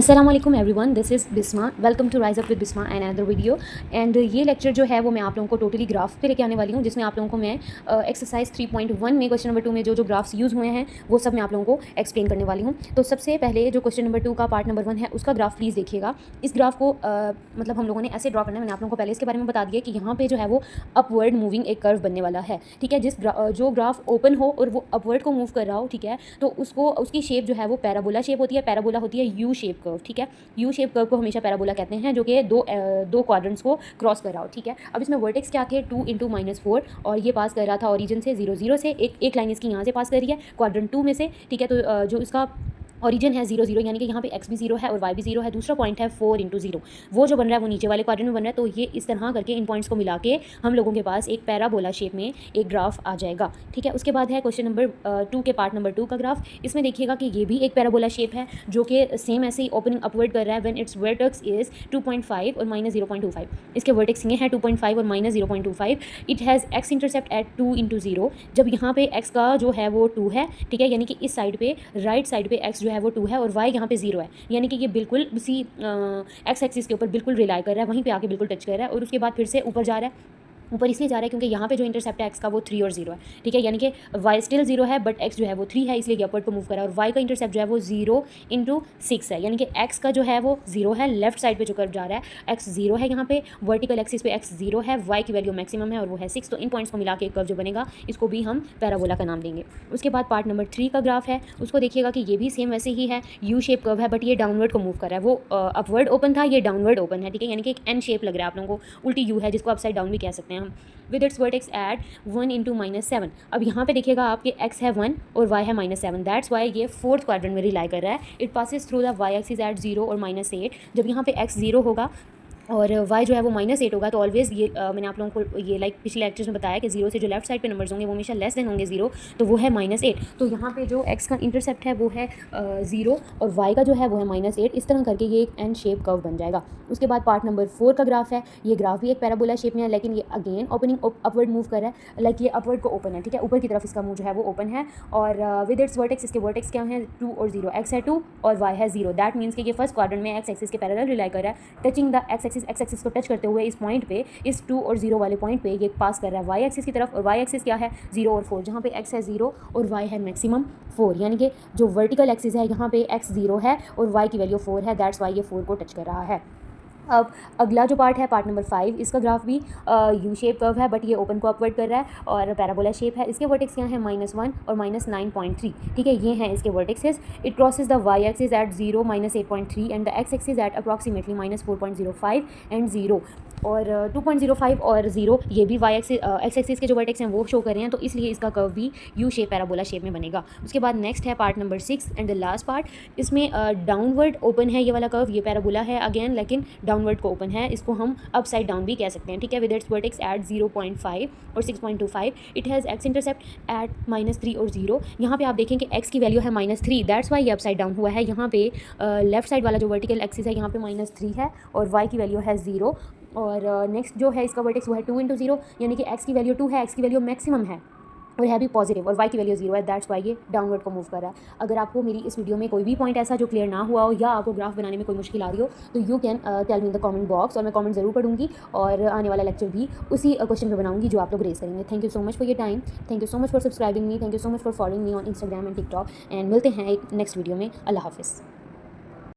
अस्सलाम वालेकुम everyone, this is Bisma. Welcome to rise up with Bisma and another video. And ये lecture जो है वो मैं आप लोगों को टोटली ग्राफ पे लेके आने वाली हूँ, जिसमें आप लोगों को मैं एक्सरसाइज 3.1 में क्वेश्चन नंबर 2 में जो ग्राफ्स यूज़ हुए हैं वो सब मैं आप लोगों को एक्सप्लेन करने वाली हूँ। तो सबसे पहले जो क्वेश्चन नंबर 2 का पार्ट नंबर 1 है उसका ग्राफ प्लीज़ देखिएगा। इस ग्राफ को मतलब हम लोगों ने ऐसे ड्रॉ करना है। मैंने आप लोगों को पहले इसके बारे में बता दिया कि यहाँ पे जो है वो अपवर्ड मूविंग एक कर्व बनने वाला है, ठीक है। जो ग्राफ ओपन हो और वो अपवर्ड को मूव कर रहा हो, ठीक है, तो उसकी शेप जो है वो पैराबोला शेप होती है। पैराबोला होती है यू शेप कर्व, ठीक है। यू शेप कर्व को हमेशा पैराबोला कहते हैं, जो कि दो क्वाड्रेंट्स को क्रॉस कर रहा हो, ठीक है। अब इसमें वर्टेक्स क्या थे, 2 × -4, और ये पास कर रहा था ओरिजिन से 0 0 से। एक लाइन इसकी यहाँ से पास कर रही है क्वाड्रेंट 2 में से, ठीक है। तो जो इसका ओरिजिन है 0 0, यानी कि यहाँ पे x भी 0 है और y भी 0 है। दूसरा पॉइंट है 4 × 0, वो जो बन रहा है वो नीचे वाले क्वाड्रेंट में बन रहा है। तो ये इस तरह करके इन पॉइंट्स को मिला के हम लोगों के पास एक पैराबोला शेप में एक ग्राफ आ जाएगा, ठीक है। उसके बाद है क्वेश्चन नंबर 2 के पार्ट नंबर 2 का ग्राफ। इसमें देखिएगा कि ये भी एक पैराबोला शेप है, जो कि सेम ऐसे ही ओपनिंग अपवर्ड कर रहा है व्हेन इट्स वर्टेक्स इज 2.5 और -0.25। इसके वर्टेक्स ये हैं 2.5 और -0.25। It has x intercept at 2 × 0। जब यहाँ पे x का जो है वो 2 है, ठीक है, यानी कि इस साइड पे राइट साइड पे x जो है वो 2 है और y यहाँ पे 0 है, यानी कि ये बिल्कुल उसी एक्स एक्सिस के ऊपर बिल्कुल रिलाई कर रहा है, वहीं पे आके बिल्कुल टच कर रहा है। और उसके बाद फिर से ऊपर जा रहा है। ऊपर इसलिए जा रहा है क्योंकि यहाँ पे जो इंटरसेप्ट है एक्स का वो 3 और 0 है, ठीक है, यानी कि y स्टिल 0 है बट x जो है वो 3 है, इसलिए अपवर्ड को मूव कर रहा है। और y का इंटरसेप्ट जो है वो 0 × 6 है, यानी कि x का जो है वो 0 है। लेफ्ट साइड पे जो कर्व जा रहा है x 0 है, यहाँ पे वर्टिकल एक्सिस पे x 0 है, y की वैल्यू मैक्सिमम है और वो है 6। तो इन पॉइंट्स को मिला के एक कर्व जो बनेगा इसको भी हम पैराबोला का नाम देंगे। उसके बाद पार्ट नंबर 3 का ग्राफ है, उसको देखिएगा कि ये भी सेम वैसे ही है, यू शेप कर्व है, बट ये डाउनवर्ड को मूव कर रहा है। वो अपवर्ड ओपन था, ये डाउनवर्ड ओपन है, ठीक है, यानी कि एक एन शेप लग रहा है आप लोगों को, उल्टी यू है, जिसको अपसाइड डाउन भी कह सकते हैं हम। With its vertex at 1 × -7। अब यहाँ पे देखिएगा आपके x है 1 और y है -7, दैट्स वाई ये फोर्थ क्वाड्रेंट में रिलाई कर रहा है। It passes through the y axis at 0 और -8। जब यहाँ पे x 0 होगा और y जो है वो -8 होगा, तो ऑलवेज़ ये मैंने आप लोगों को ये पिछले लेक्चर्स में बताया कि 0 से जो लेफ्ट साइड पे नंबर्स होंगे वो हमेशा लेस देन होंगे 0, तो वो है -8। तो यहाँ पे जो x का इंटरसेप्ट है वो है 0 और y का जो है वो है -8। इस तरह करके ये एक एन शेप कर्व बन जाएगा। उसके बाद पार्ट नंबर 4 का ग्राफ है। ये ग्राफ भी एक पैराबोला शेप में है, लेकिन ये अगेन ओपनिंग अपवर्ड मूव कर रहा है, लाइक ये अपवर्ड को ओपन है, ठीक है, ऊपर की तरफ इसका मुँह जो है वो ओपन है। और विद इट्स वर्टेक्स, इसके वर्टेक्स क्या हैं, 2 और 0, x है 2 और y है 0। दैट मीन्स कि ये फर्स्ट क्वाड्रेंट में x एक्सिस के पैरेलल रिलाई कर रहा है, टचिंग द x एक्सिस को टच करते हुए इस पॉइंट पे, इस 2 और 0 वाले पॉइंट पे ये पास कर रहा है y एक्सिस की तरफ। और y एक्सिस क्या है, 0 और 4, जहाँ पे x है 0 और y है मैक्सिमम 4, यानी कि जो वर्टिकल एक्सिस है यहाँ पे x 0 है और y की वैल्यू 4 है, दैट्स वाई ये 4 को टच कर रहा है। अब अगला जो पार्ट है पार्ट नंबर 5, इसका ग्राफ भी यू शेप कर्व है, बट ये ओपन को अपवर्ड कर रहा है और पैराबोला शेप है। इसके वर्टेक्स यहाँ है -1 और -9.3, ठीक है, ये हैं इसके vertexes. It crosses the y axis at 0 -8.3 and the x axis at approximately -4.05 and 0 और 2.05 और 0, ये भी y एक्स एक्सिस के जो वर्टेक्स हैं वो शो कर रहे हैं, तो इसलिए इसका कर्व भी यू शेप पैराबोला शेप में बनेगा। उसके बाद नेक्स्ट है part number 6 and the last part. इसमें डाउनवर्ड ओपन है ये वाला कर्व, ये पैराबोला है अगेन, लेकिन डाउनवर्ड को ओपन है, इसको हम अपसाइड डाउन भी कह सकते हैं, ठीक है। विद इट्स वर्टेक्स एट 0.5 और 6.25। It has x intercept at -3 और 0। यहाँ पे आप देखें कि x की वैल्यू है -3, दैट्स वाई ये अपसाइड डाउन हुआ है। यहाँ पे लेफ्ट साइड वाला जो वर्टिकल एक्सिस है यहाँ पे -3 है और y की वैल्यू है 0। और नेक्स्ट जो है इसका वर्टेक्स वो है 2 × 0, यानी कि x की वैल्यू 2 है, x की वैल्यू मैक्सिमम है और है भी पॉजिटिव, और y की वैल्यू 0 है, दैट्स वाई ये डाउनवर्ड को मूव कर रहा है। अगर आपको मेरी इस वीडियो में कोई भी पॉइंट ऐसा जो क्लियर ना हुआ हो या आपको ग्राफ बनाने में कोई मुश्किल आ रही हो, तो you can tell me in the comment box, और मैं कमेंट ज़रूर पढ़ूंगी और आने वाला लेक्चर भी उसी क्वेश्चन पे बनाऊंगी जो आप लोग रेस करेंगे। Thank you so much for your time, thank you so much for subscribing me, thank you so much for following me on Instagram and TikTok, and मिलते हैं एक नेक्स्ट वीडियो में। अल्लाह हाफिज़।